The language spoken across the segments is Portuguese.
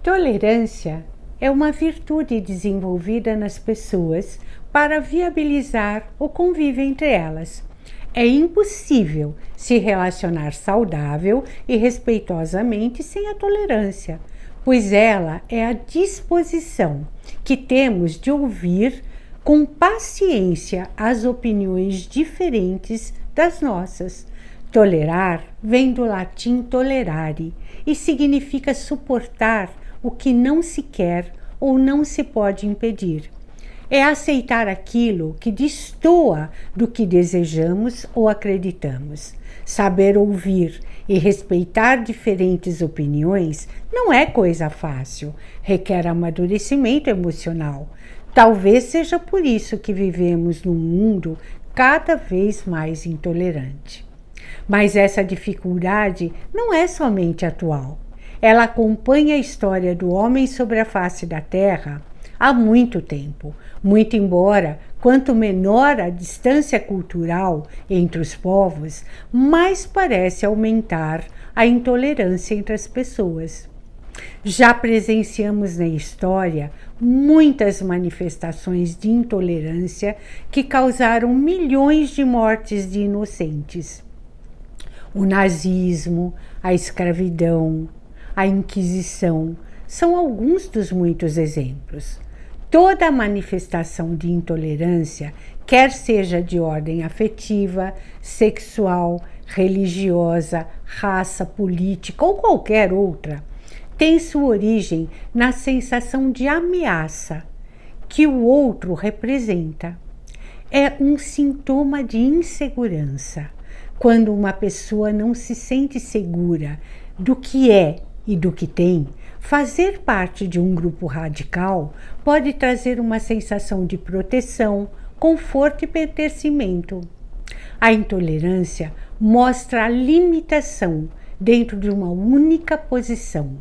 Tolerância é uma virtude desenvolvida nas pessoas para viabilizar o convívio entre elas. É impossível se relacionar saudável e respeitosamente sem a tolerância, pois ela é a disposição que temos de ouvir com paciência as opiniões diferentes das nossas. Tolerar vem do latim tolerare e significa suportar o que não se quer ou não se pode impedir. É aceitar aquilo que destoa do que desejamos ou acreditamos. Saber ouvir e respeitar diferentes opiniões não é coisa fácil, requer amadurecimento emocional. Talvez seja por isso que vivemos num mundo cada vez mais intolerante. Mas essa dificuldade não é somente atual. Ela acompanha a história do homem sobre a face da Terra há muito tempo, muito embora quanto menor a distância cultural entre os povos, mais parece aumentar a intolerância entre as pessoas. Já presenciamos na história muitas manifestações de intolerância que causaram milhões de mortes de inocentes. O nazismo, a escravidão, a Inquisição são alguns dos muitos exemplos. Toda manifestação de intolerância, quer seja de ordem afetiva, sexual, religiosa, raça, política ou qualquer outra, tem sua origem na sensação de ameaça que o outro representa. É um sintoma de insegurança. Quando uma pessoa não se sente segura do que é e do que tem, fazer parte de um grupo radical pode trazer uma sensação de proteção, conforto e pertencimento. A intolerância mostra a limitação dentro de uma única posição,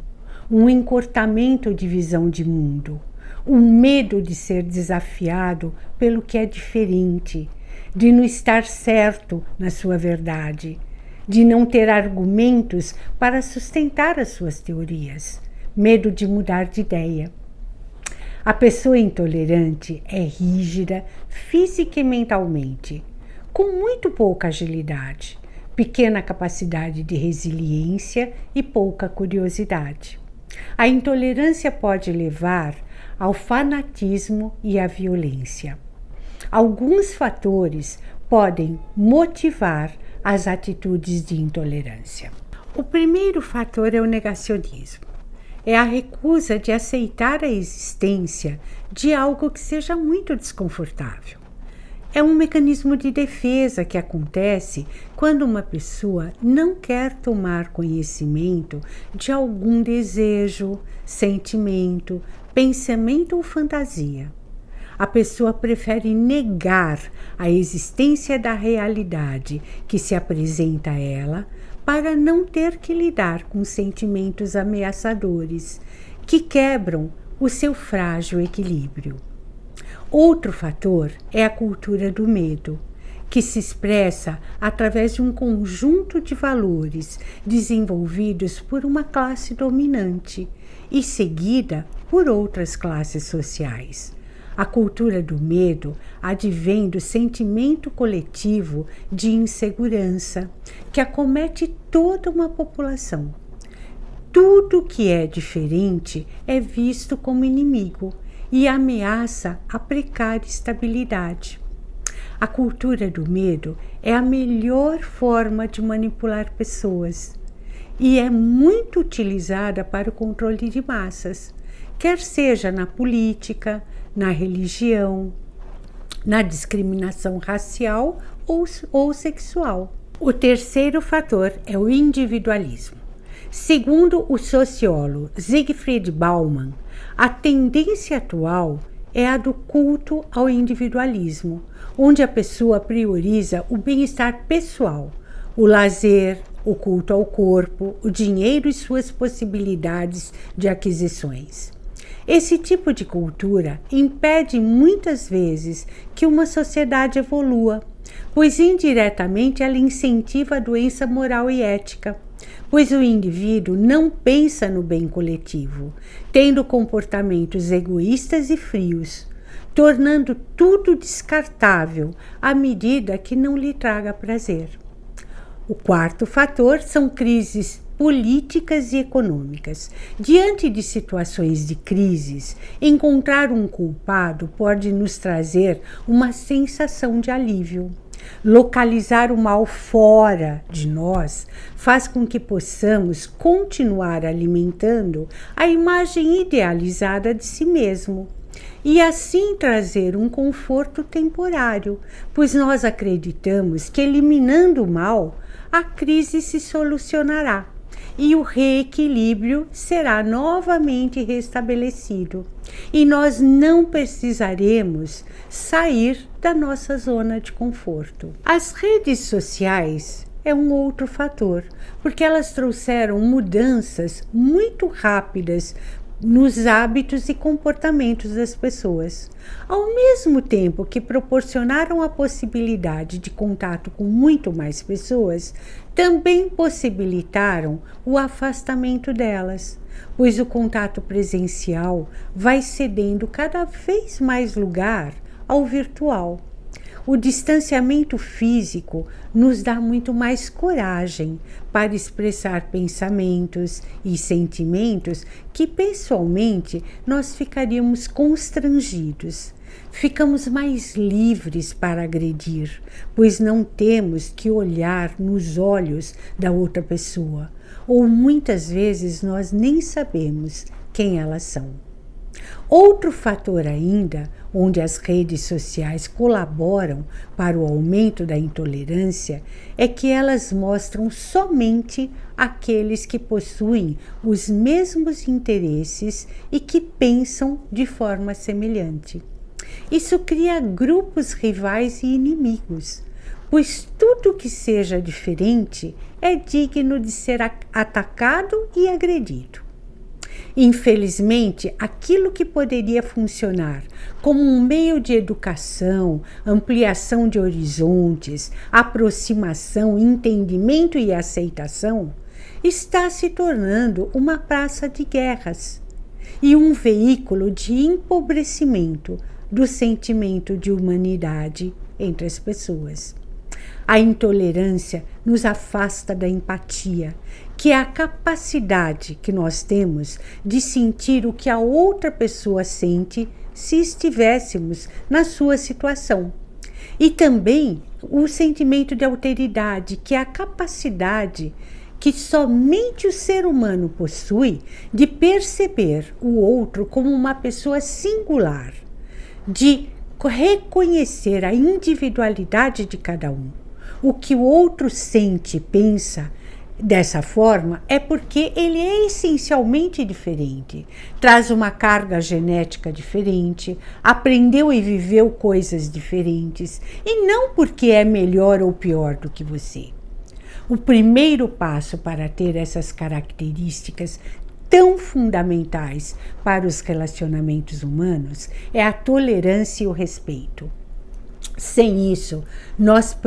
um encurtamento de visão de mundo, um medo de ser desafiado pelo que é diferente, de não estar certo na sua verdade, de não ter argumentos para sustentar as suas teorias, medo de mudar de ideia. A pessoa intolerante é rígida física e mentalmente, com muito pouca agilidade, pequena capacidade de resiliência e pouca curiosidade. A intolerância pode levar ao fanatismo e à violência. Alguns fatores podem motivar as atitudes de intolerância. O primeiro fator é o negacionismo. É a recusa de aceitar a existência de algo que seja muito desconfortável. É um mecanismo de defesa que acontece quando uma pessoa não quer tomar conhecimento de algum desejo, sentimento, pensamento ou fantasia. A pessoa prefere negar a existência da realidade que se apresenta a ela para não ter que lidar com sentimentos ameaçadores que quebram o seu frágil equilíbrio. Outro fator é a cultura do medo, que se expressa através de um conjunto de valores desenvolvidos por uma classe dominante e seguida por outras classes sociais. A cultura do medo advém do sentimento coletivo de insegurança que acomete toda uma população. Tudo que é diferente é visto como inimigo e ameaça a precária estabilidade. A cultura do medo é a melhor forma de manipular pessoas e é muito utilizada para o controle de massas, quer seja na política, na religião, na discriminação racial ou sexual. O terceiro fator é o individualismo. Segundo o sociólogo Siegfried Bauman, a tendência atual é a do culto ao individualismo, onde a pessoa prioriza o bem-estar pessoal, o lazer, o culto ao corpo, o dinheiro e suas possibilidades de aquisições. Esse tipo de cultura impede muitas vezes que uma sociedade evolua, pois indiretamente ela incentiva a doença moral e ética. pois o indivíduo não pensa no bem coletivo, tendo comportamentos egoístas e frios, tornando tudo descartável à medida que não lhe traga prazer. O quarto fator são crises políticas e econômicas. Diante de situações de crises, encontrar um culpado pode nos trazer uma sensação de alívio. Localizar o mal fora de nós faz com que possamos continuar alimentando a imagem idealizada de si mesmo e assim trazer um conforto temporário, pois nós acreditamos que eliminando o mal, a crise se solucionará e o reequilíbrio será novamente restabelecido. E nós não precisaremos sair da nossa zona de conforto. As redes sociais é um outro fator, porque elas trouxeram mudanças muito rápidas nos hábitos e comportamentos das pessoas. Ao mesmo tempo que proporcionaram a possibilidade de contato com muito mais pessoas, também possibilitaram o afastamento delas, pois o contato presencial vai cedendo cada vez mais lugar ao virtual. O distanciamento físico nos dá muito mais coragem para expressar pensamentos e sentimentos que pessoalmente nós ficaríamos constrangidos. Ficamos mais livres para agredir, pois não temos que olhar nos olhos da outra pessoa, ou muitas vezes nós nem sabemos quem elas são. Outro fator ainda, onde as redes sociais colaboram para o aumento da intolerância, é que elas mostram somente aqueles que possuem os mesmos interesses e que pensam de forma semelhante. Isso cria grupos rivais e inimigos, pois tudo que seja diferente é digno de ser atacado e agredido. Infelizmente, aquilo que poderia funcionar como um meio de educação, ampliação de horizontes, aproximação, entendimento e aceitação, está se tornando uma praça de guerras e um veículo de empobrecimento do sentimento de humanidade entre as pessoas. A intolerância nos afasta da empatia, que é a capacidade que nós temos de sentir o que a outra pessoa sente se estivéssemos na sua situação. E também o sentimento de alteridade, que é a capacidade que somente o ser humano possui de perceber o outro como uma pessoa singular, de reconhecer a individualidade de cada um. O que o outro sente e pensa dessa forma é porque ele é essencialmente diferente, traz uma carga genética diferente, aprendeu e viveu coisas diferentes, e não porque é melhor ou pior do que você. O primeiro passo para ter essas características tão fundamentais para os relacionamentos humanos é a tolerância e o respeito. Sem isso, nós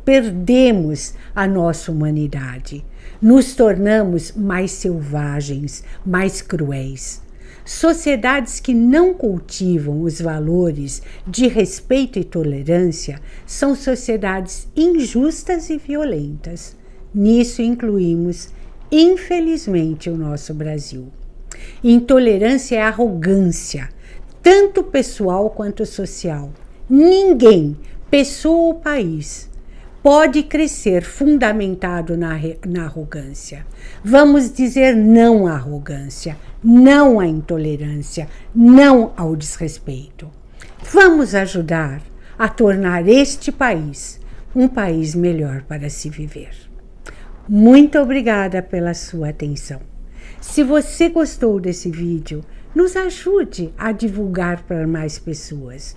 perdemos a nossa humanidade, nos tornamos mais selvagens, mais cruéis. Sociedades que não cultivam os valores de respeito e tolerância são sociedades injustas e violentas. Nisso incluímos, infelizmente, o nosso Brasil. Intolerância é arrogância, tanto pessoal quanto social. Ninguém, pessoa ou país, pode crescer fundamentado na arrogância. Vamos dizer não à arrogância, não à intolerância, não ao desrespeito. Vamos ajudar a tornar este país um país melhor para se viver. Muito obrigada pela sua atenção. Se você gostou desse vídeo, nos ajude a divulgar para mais pessoas.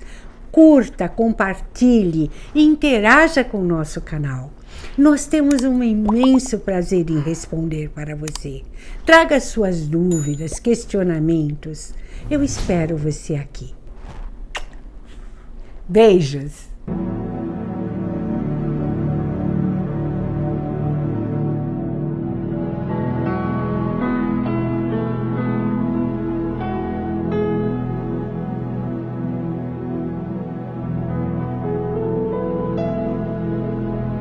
Curta, compartilhe e interaja com o nosso canal. Nós temos um imenso prazer em responder para você. Traga suas dúvidas, questionamentos. Eu espero você aqui. Beijos!